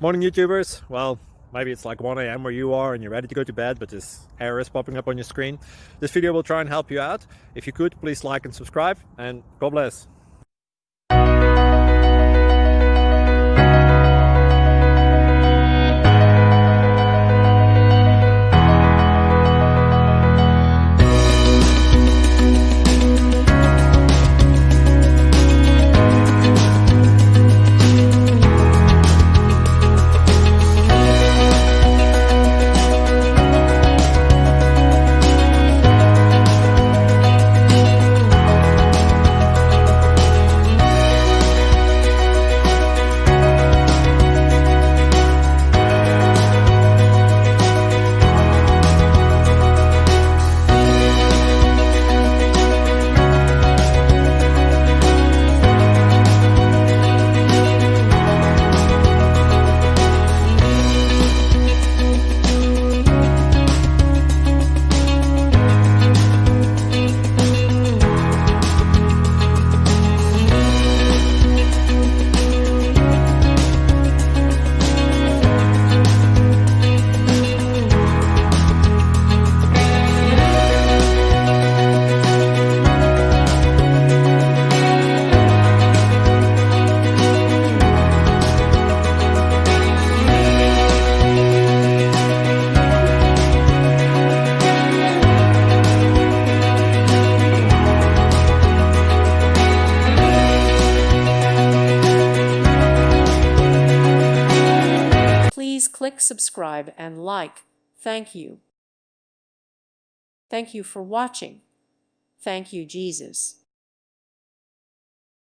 Morning YouTubers. Well, maybe it's like 1 a.m. where you are and you're ready to go to bed, but this error is popping up on your screen. This video will try and help you out. If you could, please like and subscribe, and God bless. Please click subscribe and like. Thank you. Thank you for watching. Thank you, Jesus.